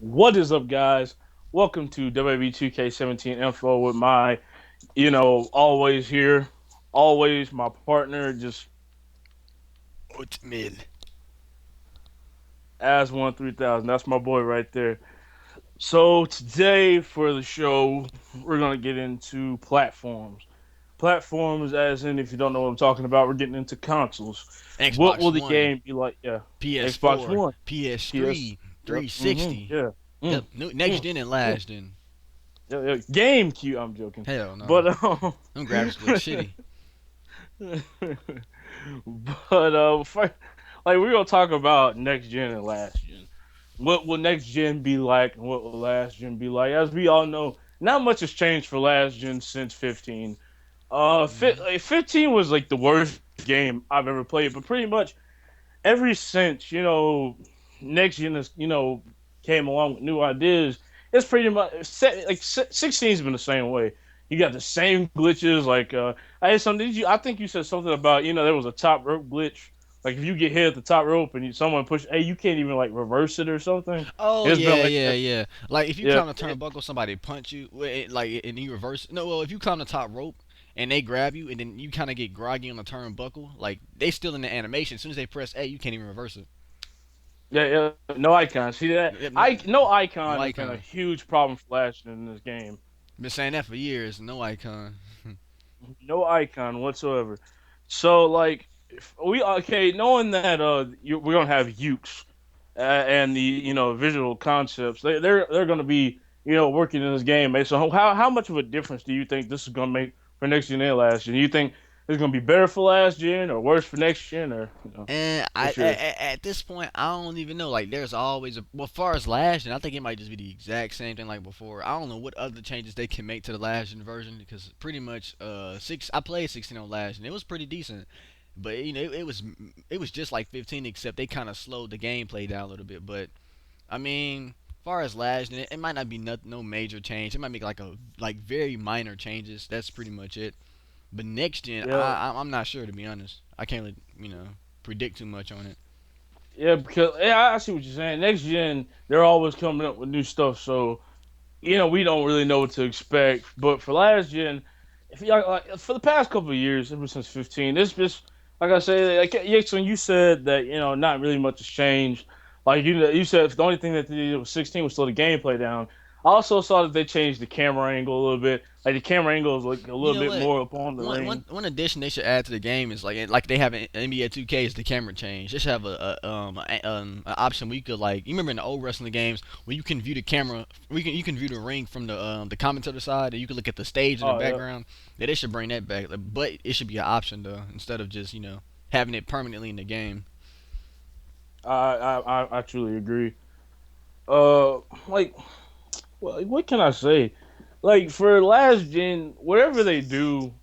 What is up, guys? Welcome to WWE 2K17 info with my, always here, always my partner, just Oatmeal. as 3000. That's my boy right there. So today for the show, we're gonna get into platforms. Platforms, as in, if you don't know what I'm talking about, we're getting into consoles. What Xbox will the One, game be like? Yeah, Xbox PS4, One, PS. PS3, Yep. Mm-hmm. 360. Yeah. Yep, Mm, next mm, gen and mm. last gen. Yeah, yeah. GameCube. I'm joking, Hell no. but Them graphics look shitty. like we're gonna talk about next gen and last gen. What will next gen be like, and what will last gen be like? As we all know, not much has changed for last gen since 15. Hmm 15 was like the worst game I've ever played, but pretty much ever since next gen has came along with new ideas. It's pretty much 16's been the same way. You got the same glitches. I had some. Did you? I think you said something about there was a top rope glitch. Like if you get hit at the top rope and someone push, hey, you can't even like reverse it or something. Oh It's been yeah, like yeah, that. yeah. Like if you Yeah, climb the turnbuckle, somebody punch you, like and you reverse. No, well if you climb the top rope and they grab you and then you kind of get groggy on the turnbuckle, like they still in the animation. As soon as they press A, you can't even reverse it. yeah, yeah. No icon. See that? Yep, no, No no icon has been a icon. huge problem for Flash in this game. Been saying that for years. No icon. No icon whatsoever. So like if we okay, knowing that we're gonna have Ukes and the visual concepts, they're gonna be working in this game. So how much of a difference do you think this is gonna make for next gen and last gen? You think it's gonna be better for last gen or worse for next gen or And what's your at this point, I don't even know. Like, there's always a well, as far as last gen, I think it might just be the exact same thing like before. I don't know what other changes they can make to the last gen version because pretty much I played 16 on last gen. It was pretty decent, but it was just like 15 except they kind of slowed the gameplay down a little bit. But I mean, as far as last gen, it might not be no major change. It might make like very minor changes. That's pretty much it. But next gen, yeah I'm not sure to be honest. I can't really, predict too much on it. yeah because yeah, I see what you're saying. Next gen, they're always coming up with new stuff, so we don't really know what to expect. But for last gen, if you like for the past couple of years, ever since 15, it's just like I say, like Yixon, you said that not really much has changed. Like you said, the only thing that they did with 16 was slow the gameplay down. I also saw that they changed the camera angle a little bit. Like the camera angle is like a You little know bit what? more up on the One, ring. one, one addition they should add to the game is like they have in NBA 2K is the camera change. They should have an option where you could like you remember in the old wrestling games where you can view the camera, you can view the ring from the commentator side, and you can look at the stage in the Oh yeah, background. Yeah, they should bring that back, but it should be an option though instead of just having it permanently in the game. I truly agree. Uh, like what can I say? Like for last gen, whatever they do,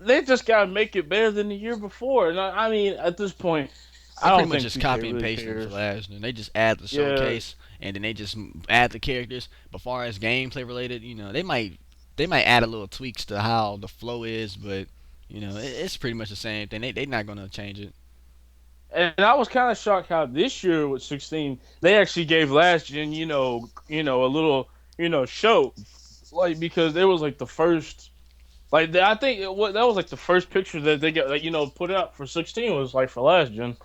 they just gotta make it better than the year before. And I mean, at this point, They I pretty don't much think just 2K copy and really pasting for cares. last, and they just add the Yeah, showcase, and then they just add the characters. But far as gameplay related, they might add a little tweaks to how the flow is, but it's pretty much the same thing. They're not gonna change it. and I was kind of shocked how this year with 16 they actually gave last gen, a little, show, like because it was like the first, I think that was like the first picture that they got, like put out for 16 was like for last gen,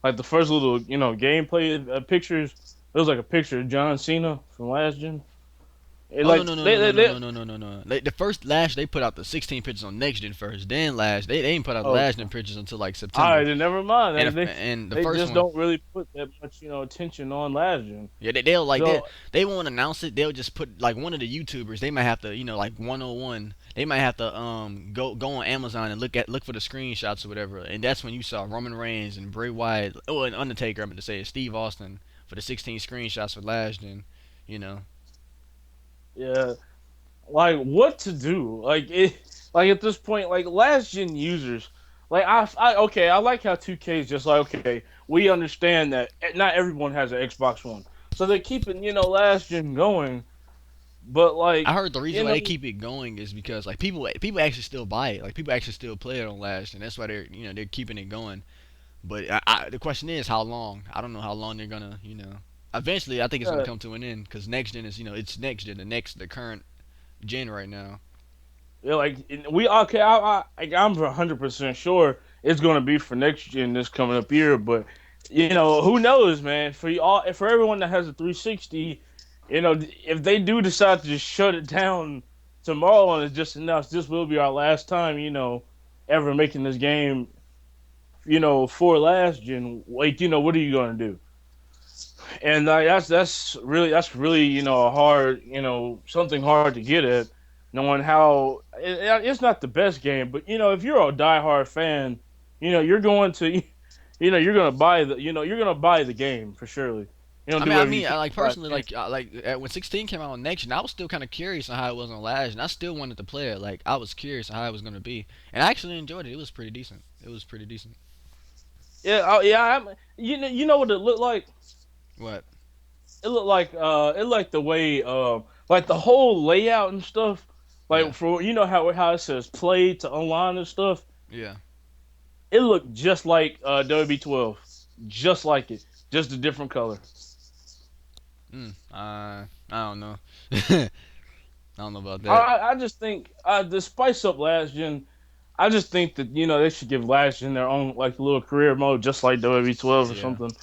like the first little, gameplay pictures. It was like a picture of John Cena from last gen. It Oh no like no no no no no no no no no no! The first Lash they put out the 16 pictures on next gen first, then Lash they didn't put out the oh, last gen pictures until like all September, right, then never mind. and and the They first just one. don't really put that much attention on last gen. Yeah, they'll like So they won't announce it. They'll just put like one of the YouTubers. They might have to like 101. They might have to go on Amazon and look for the screenshots or whatever. And that's when you saw Roman Reigns and Bray Wyatt. Oh, and Undertaker. I meant to say Steve Austin for the 16 screenshots for last gen. You know. yeah, like what to do? Like at this point, like last gen users, like okay, I like how 2K is just like okay, we understand that not everyone has an Xbox One, so they're keeping last gen going. But I like heard the you reason why know, they keep it going is because like people actually still buy it. Like people actually still play it on last, and that's why they're keeping it going. But the question is how long? I don't know how long they're gonna. Eventually, I think it's gonna Yeah, come to an end because next gen is it's next gen, the current gen right now. yeah, like we okay. I'm 100% sure it's gonna be for next gen this coming up year, but who knows, man? For everyone that has a 360, if they do decide to just shut it down tomorrow and it's just announced this will be our last time, ever making this game, for last gen, like what are you gonna do? And that's really a hard something hard to get at, knowing how it's not the best game, but if you're a diehard fan, you're going to you're gonna buy the game for surely. You don't I mean, do I whatever you mean, can like to buy personally, the game. when 16 came out on next gen, I was still kind of curious on how it was on last, and I still wanted to play it. Like I was curious on how it was gonna be, and I actually enjoyed it. It was pretty decent. It was pretty decent. Yeah, yeah. You know what it looked like? What? It looked like the way like the whole layout and stuff. Yeah. Like for how it says play to online and stuff. Yeah. It looked just like WWE 12, just like it, just a different color. I don't know. I don't know about I that. I I just think the spice up last gen. I just think that they should give last gen their own like little career mode, just like WWE 12 or Yeah. something.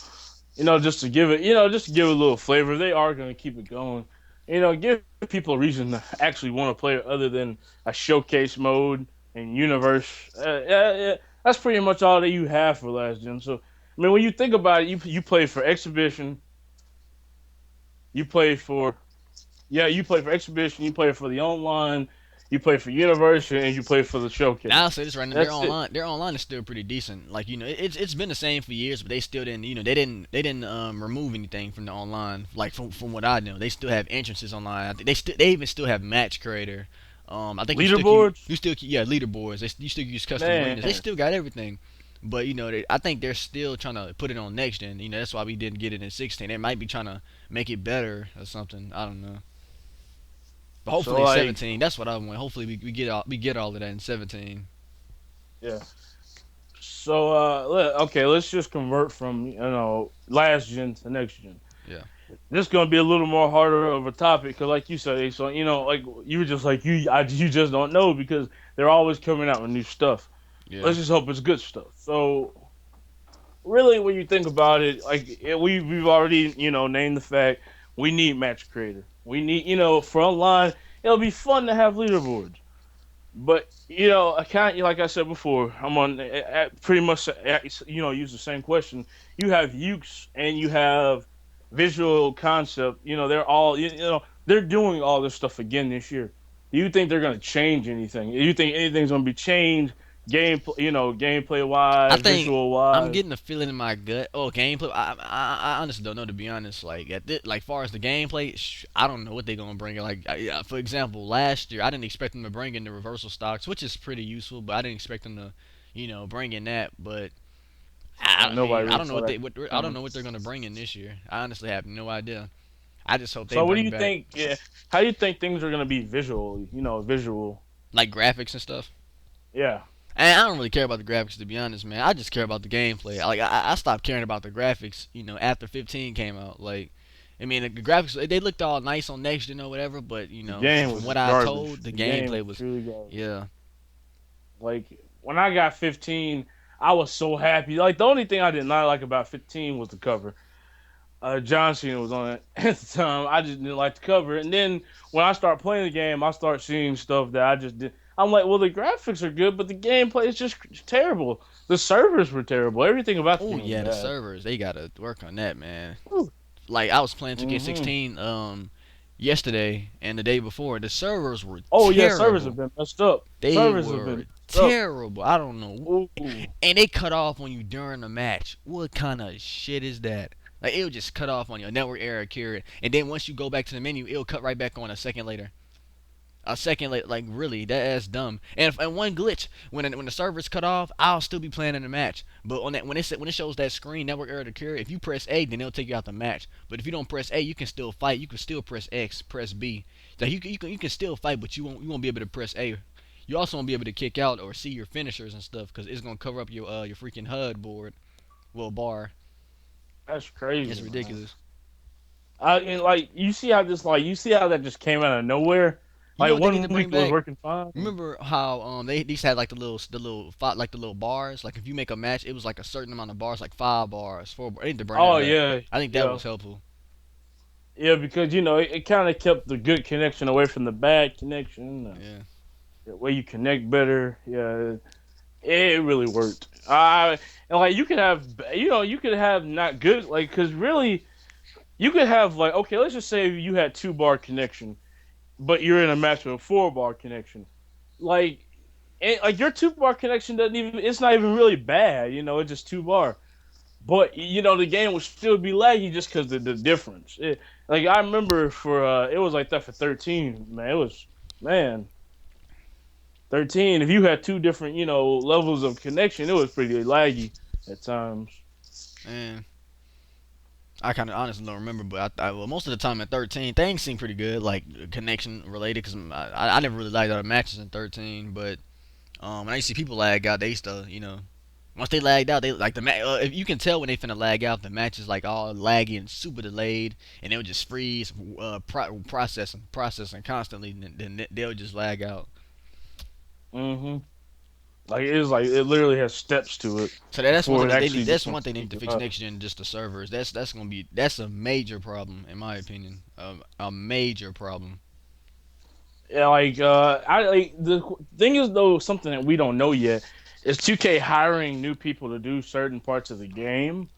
Just to give it, just to give it a little flavor. They are going to keep it going. Give people a reason to actually want to play it other than a showcase mode and universe. Yeah, yeah, that's pretty much all that you have for last gen. So, I mean, when you think about it, you play for exhibition, you play for you play for exhibition, you play for the online, you play for universe, and you play for the Now I'll showcase. say this right now, That's it. their online is still pretty decent. Like it's been the same for years, but they still didn't they didn't remove anything from the online. Like from what I know, they still have entrances online. I think they even still have match creator. I think Leaderboards, yeah, leaderboards. You still use custom arenas. They man. still got everything. But I think they're still trying to put it on next gen. That's why we didn't get it in 16. They might be trying to make it better or something. I don't know. But So hopefully in like, 17, that's what I want. Hopefully we get all of that in 17. yeah. So okay, let's just convert from last gen to next gen. Yeah. This is gonna be a little more harder of a topic because, like you said, so like you were just like you just don't know because they're always coming out with new stuff. Yeah. Let's just hope it's good stuff. So really, when you think about it, like we've already named the fact we need match creator. We need for online. It'll be fun to have leaderboards. But I can't. Like I said before, I'm on pretty much use the same question. You have Ukes and you have Visual Concept. They're all they're doing all this stuff again this year. Do you think they're going to change anything? Do you think anything's going to be changed? Gameplay I wise, think visual I'm wise. getting a feeling in my gut. Oh, gameplay. I honestly don't know to be honest. Like far as the gameplay, I don't know what they're gonna bring. Like for example, last year I didn't expect them to bring in the reversal stocks, which is pretty useful, but I didn't expect them to, bring in that. But I Nobody mean I really don't know saw that I don't coming. know what they're gonna bring in this year. I honestly have no idea. I just hope they So what do bring you back think? Yeah, how do you think things are going to be visually? Visual. like graphics and stuff. Yeah. And I don't really care about the graphics to be honest, man. I just care about the gameplay. Like I stopped caring about the graphics, after 15 came out. Like, I mean the graphics they looked all nice on next gen or whatever, but The game from was what I garbage. told, the The game gameplay was was, truly garbage. yeah, Like when I got 15, I was so happy. Like the only thing I did not like about 15 was the cover. John Cena was on it at the time. I just didn't like the cover. And then when I start playing the game, I start seeing stuff that I just did. I'm like, well, the graphics are good, but the gameplay is just terrible. The servers were terrible. Everything about the oh game was yeah, the bad. servers they gotta work on that, man. Whew. Like I was playing Mm-hmm. 2K16 yesterday and the day before, the servers were Oh yeah, servers have terrible. been messed up. They Servers have been were messed up. terrible. I don't know. Ooh, And they cut off on you during the match. What kind of shit is that? Like it'll just cut off on you, a network error occurred, and then once you go back to the menu, it'll cut right back on a second later. A second later, like really, that's dumb. And one glitch when the server's cut off, I'll still be playing in the match. But on that when it shows that screen network error occurred, if you press A, then it'll take you out the match. But if you don't press A, you can still fight. You can still press X, press B. So you can still fight, but you won't be able to press A. You also won't be able to kick out or see your finishers and stuff because it's gonna cover up your freaking HUD board, well bar. that's crazy, It's man. ridiculous. And like you see how that just came out of nowhere. You know Like what they need to one bring week it was back? working fine. Remember how they these had like like the little bars. Like if you make a match, it was like a certain amount of bars, like 5 bars, 4 bars. They need to bring that Oh back. yeah, I think that yeah, was helpful. yeah. Because it kind of kept the good connection away from the bad connection. Yeah. The way you connect better. Yeah, it really worked. And like you could have not good like because really you could have like okay, let's just say you had 2 bar connection, but you're in a match with a 4 bar connection. Like like your 2 bar connection doesn't even it's not even really bad. It's just 2 bar. But the game would still be laggy just because of the difference. Like I remember for it was like that for 13. Man, it was man 13. If you had two different levels of connection, it was pretty laggy at times. And I kind of honestly don't remember, but well, most of the time at 13, things seem pretty good, like connection related. Cause I never really liked other matches in 13, but when I used to see people lag out, they used to, once they lagged out, they like if you can tell when they finna lag out, the match is like all laggy and super delayed, and they'll just freeze, processing constantly, and then they'll just lag out. hmm Like it is like it literally has steps to it So that's one before thing it they need. actually just That's wants one to thing they need kick to it fix out. next gen. Just the servers. That's a major problem in my opinion. A major problem. Yeah, like I like the thing is though something that we don't know yet is 2K hiring new people to do certain parts of the game.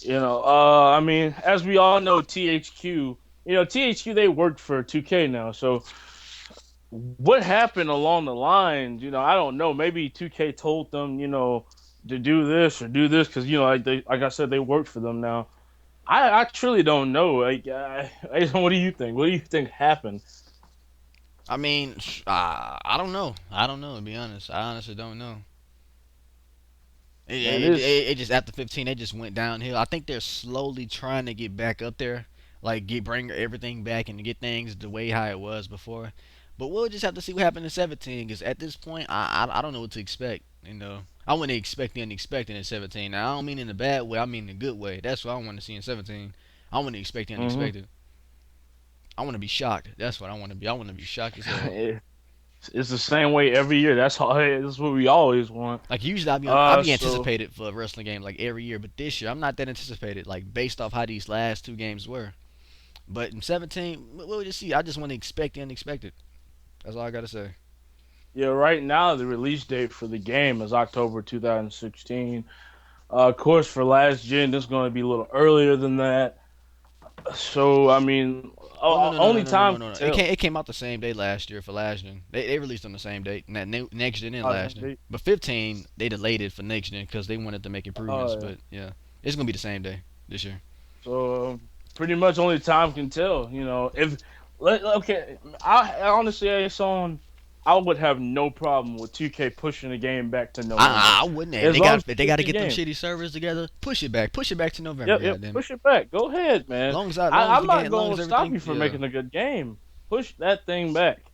I mean, as we all know, THQ. THQ they worked for 2K now, so what happened along the lines, I don't know. Maybe 2K told them, to do this or do this because like I said, they work for them now. I truly don't know. Like, what do you think? What do you think happened? I mean, I don't know. I don't know to be honest. I honestly don't know. It, Man, it, it, this. it just after 15, they just went downhill. I think they're slowly trying to get back up there, like bring everything back and get things the way how it was before. But we'll just have to see what happened in 17. Because at this point, I don't know what to expect. I wouldn't expect the unexpected in 17. Now I don't mean in a bad way. I mean in a good way. That's what I want to see in 17. I want to expect the hmm unexpected. I want to be shocked. That's what I want to be. I want to be shocked as hell. It's the same way every year. That's what we always want. Like usually I be So anticipated for a wrestling game like every year, but this year I'm not that anticipated. Like based off how these last 2 games were. But in 17, we'll just see. I just want to expect the unexpected. That's all I gotta say. yeah, right now the release date for the game is October 2016. Of course, for last gen, it's going to be a little earlier than that. So I mean, Oh no no no only no no no time no can no! tell. It came out the same day last year for last gen. They released on the same date, and that next gen and last gen. They, But 15 they delayed it for next gen because they wanted to make improvements. yeah. But yeah, it's gonna be the same day this year. So pretty much only time can tell. If okay, I honestly, it's on. I would have no problem with 2K pushing the game back to November, I wouldn't. as long as If they it's got to a get them game. shitty servers together, push it back to November. Yep, yep. Goddamn it. Push it back. Go ahead, man. Long as I'm the not game, long going as to stop everything, you from yeah. making a good game. Push that thing back.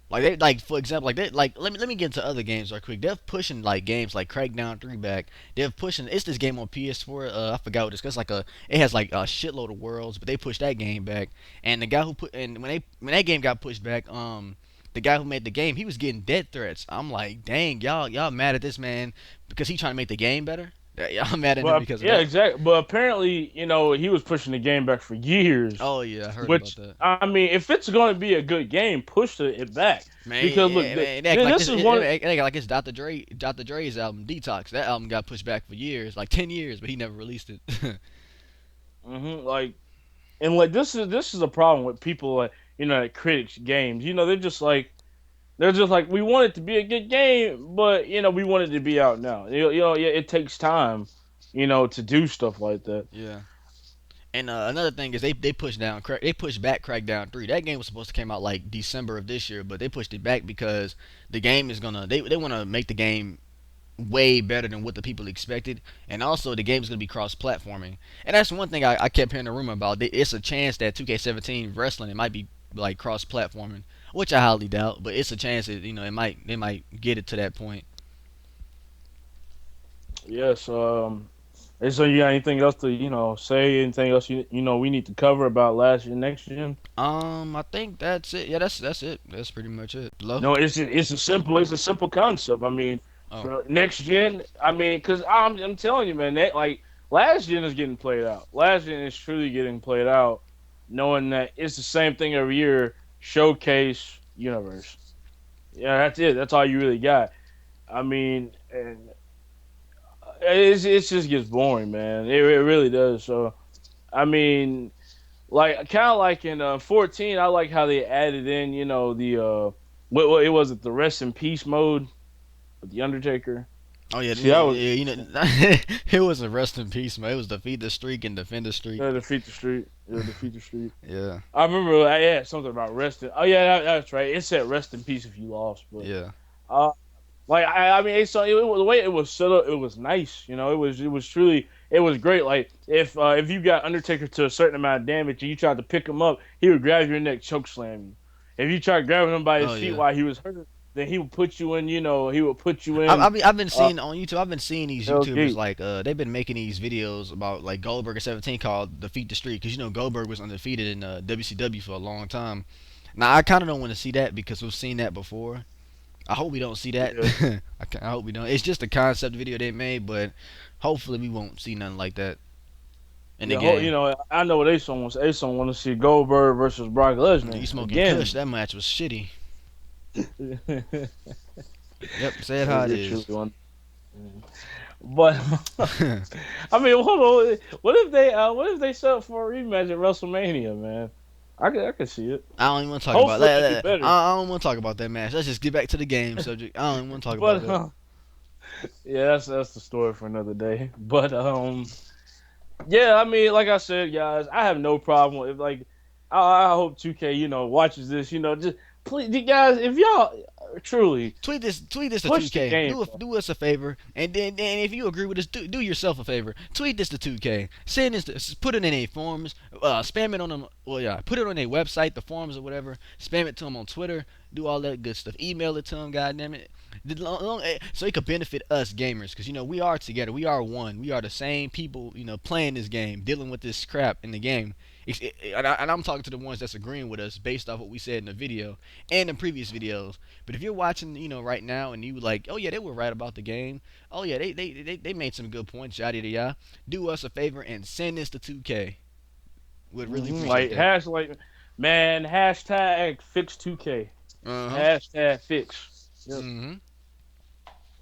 Like for example, let me get into other games right quick. They're pushing like games like Crackdown 3 back. They're pushing it's this game on PS4. I forgot what it's cause it has like a shitload of worlds, but they pushed that game back. And the guy who put and when that game got pushed back, the guy who made the game, he was getting death threats. I'm like, dang, y'all mad at this man because he trying to make the game better. Yeah, y'all mad at him Well, because of yeah, that. exactly. But apparently, he was pushing the game back for years. Oh yeah, I heard about Which that. I mean, if it's going to be a good game, push it back Man, because look, it act like this is one. it act like it's Dr. Dre's album Detox. That album got pushed back for years, like 10 years, but he never released it. Like and like this is a problem with people like that critics games. They're just like we want it to be a good game, but we want it to be out now. Yeah, it takes time, to do stuff like that. Yeah. And another thing is they pushed back Crackdown 3. That game was supposed to come out like December of this year, but they pushed it back because the game is gonna they want to make the game way better than what the people expected, and also the game is gonna be cross-platforming. And that's one thing I kept hearing a rumor about. It's a chance that 2K17 wrestling it might be like cross-platforming, which I highly doubt, but it's a chance that they might get it to that point. Yes, Hey, so you got anything else to say? Anything else we need to cover about last year, next gen? I think that's it. Yeah, that's it. That's pretty much it. Low. No, it's a simple concept. I mean, Oh, for next gen, I mean, because I'm telling you, man, like last gen is getting played out. Last gen is truly getting played out, knowing that it's the same thing every year. Showcase universe. Yeah, that's it. That's all you really got. I mean, and it just gets boring, man. It really does. So I mean, like kind of like in 14, I like how they added in, the what it was it the rest in peace mode with the Undertaker. oh yeah, See, that was it was a rest in peace, man. It was defeat the streak and defend the streak. defeat the street. Defeat the street. Yeah, I remember, yeah, something about resting. Oh yeah, that's right. It said rest in peace if you lost, but yeah. uh, like I mean, the way it was set up, it was nice. It was truly, it was great. Like if you got Undertaker to a certain amount of damage and you tried to pick him up, he would grab your neck, choke slam you. If you tried grabbing him by his Oh feet yeah. while he was hurt, then he would put you in. He would put you in. I've been Uh, seeing on YouTube. I've been seeing these Hell's YouTubers Gate. like they've been making these videos about like Goldberg at 17 called "Defeat the Streak" because Goldberg was undefeated in WCW for a long time. Now I kind of don't want to see that because we've seen that before. I hope we don't see that. Yeah, I hope we don't. It's just a concept video they made, but hopefully we won't see nothing like that in the yeah. game. I know what Ason wants. Ason want to see Goldberg versus Brock You Lesnar smoking Kush? again. That match was shitty. It Yep, say it how it it truly is. one. But I mean, hold on. What if they set up for a rematch at WrestleMania, man? I could see it. I don't even want to talk about Hopefully they do that. better. I don't want to talk about that match. Let's just get back to the game subject. I don't even want to talk about But that. yeah, that's the story for another day. But yeah, I mean, like I said, guys, I have no problem if like I hope 2K watches this. Just please, you guys, if y'all truly Tweet this to push the 2K. game. Do us a favor, and then if you agree with us, do yourself a favor. Tweet this to 2K. Send this, put it in a forums, spam it on them. Well, yeah, put it on a website, the forums or whatever. Spam it to them on Twitter. Do all that good stuff. Email it to them. Goddamn it. So it could benefit us gamers, because we are together. We are one. We are the same people. Playing this game, dealing with this crap in the game. And I'm talking to the ones that's agreeing with us based off what we said in the video and the previous videos. But if you're watching, right now and you like, oh yeah, they were right about the game. Oh yeah, they made some good points, yada yada yada. Do us a favor and send this to 2K. Would really appreciate Like that. man, hashtag fix 2K. Uh huh. Hashtag fix. Yep. Mhm.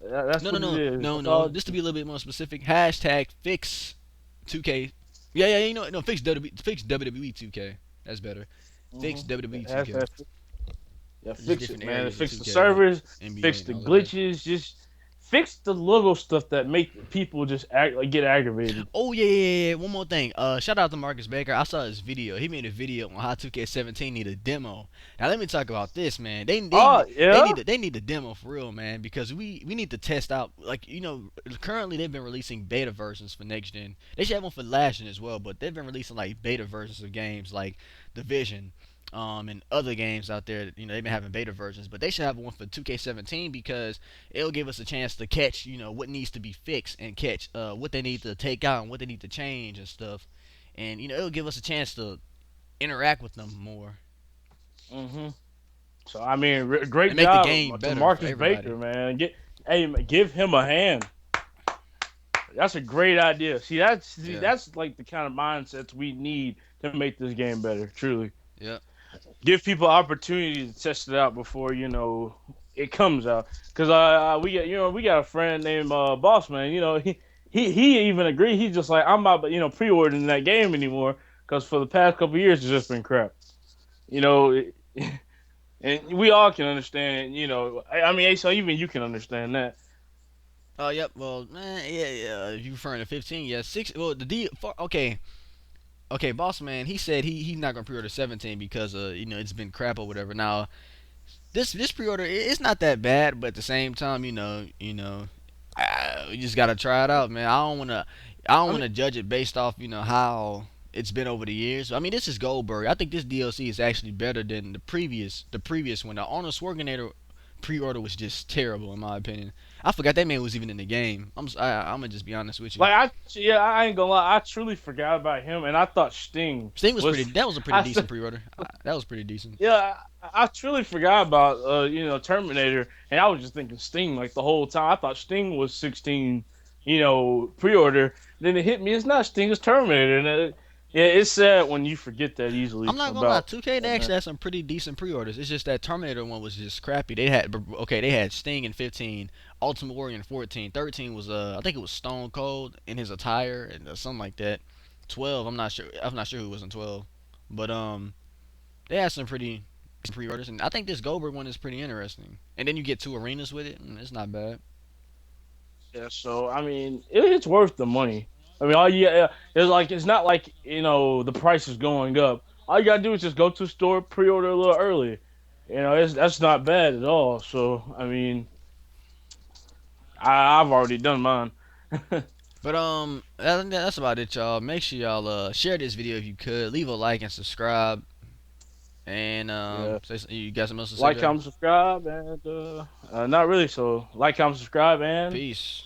That's No no what it no is. no That's no. all. Just to be a little bit more specific, hashtag fix 2K. Yeah yeah. No, fix WWE 2K. That's better. Fix WWE 2K. Hashtag Yeah, Just fix it, different man. areas of Fix the 2K like servers, NBA fix and the all of that. glitches, just fix the little stuff that make people just get aggravated. Oh yeah. One more thing. Shout out to Marcus Baker. I saw his video. He made a video on how 2K17 need a demo. Now let me talk about this, man. Oh yeah. They need a demo for real, man, because we need to test out, like, currently they've been releasing beta versions for next gen. They should have one for last gen as well, but they've been releasing like beta versions of games like Division, and other games out there. They've been having beta versions, but they should have one for 2K17 because it'll give us a chance to catch, what needs to be fixed, and catch what they need to take out and what they need to change and stuff. And it'll give us a chance to interact with them more hmm So I mean, and great make the job game to better for Marcus everybody. Baker, man. Give him a hand. That's a great idea. Yeah. That's like the kind of mindsets we need to make this game better. Truly. Yeah. Give people opportunity to test it out before it comes out. Because we got a friend named Boss Man. He even agreed. He's just like, I'm not pre-ordering that game anymore because for the past couple years it's just been crap. You know, and we all can understand. I mean, so even you can understand that. Oh, yep. Well, yeah. If you referring to 15, yeah, six. Well, okay, okay. Boss man, he said he's not gonna pre-order 17 because it's been crap or whatever. Now this pre-order, it's not that bad, but at the same time, we just gotta try it out, man. I don't I mean, wanna judge it based off how it's been over the years. I mean, this is Goldberg. I think this DLC is actually better than the previous one. The Arnold Schwarzenegger pre-order was just terrible in my opinion. I forgot that man was even in the game. I'm gonna just be honest with you. Like yeah, I ain't gonna lie, I truly forgot about him, and I thought Sting Sting was pretty. was. That was a pretty I decent pre-order. That was pretty decent. Yeah, I truly forgot about Terminator, and I was just thinking Sting like the whole time. I thought Sting was 16, pre-order. Then it hit me, it's not Sting, it's Terminator, and yeah, it's sad when you forget that I'm easily not gonna lie, about 2K they that. actually had some pretty decent pre-orders. It's just that Terminator one was just crappy. They had Sting in 15, Ultimate Warrior in 14, 13 was I think it was Stone Cold in his attire and something like that. 12, I'm not sure who was in 12, but they had some pretty pre-orders, and I think this Goldberg one is pretty interesting. And then you get two arenas with it. It's not bad. Yeah, so I mean, it's worth the money. I mean, all you it's like it's not like the price is going up. All you gotta do is just go to the store, pre-order a little early. That's not bad at all. So I mean, I've already done mine. But I think that's about it, y'all. Make sure y'all share this video if you could. Leave a like and subscribe. And Yeah. you got something else to say, Like, Jay? comment, subscribe, and not really. So like, comment, subscribe, and Peace.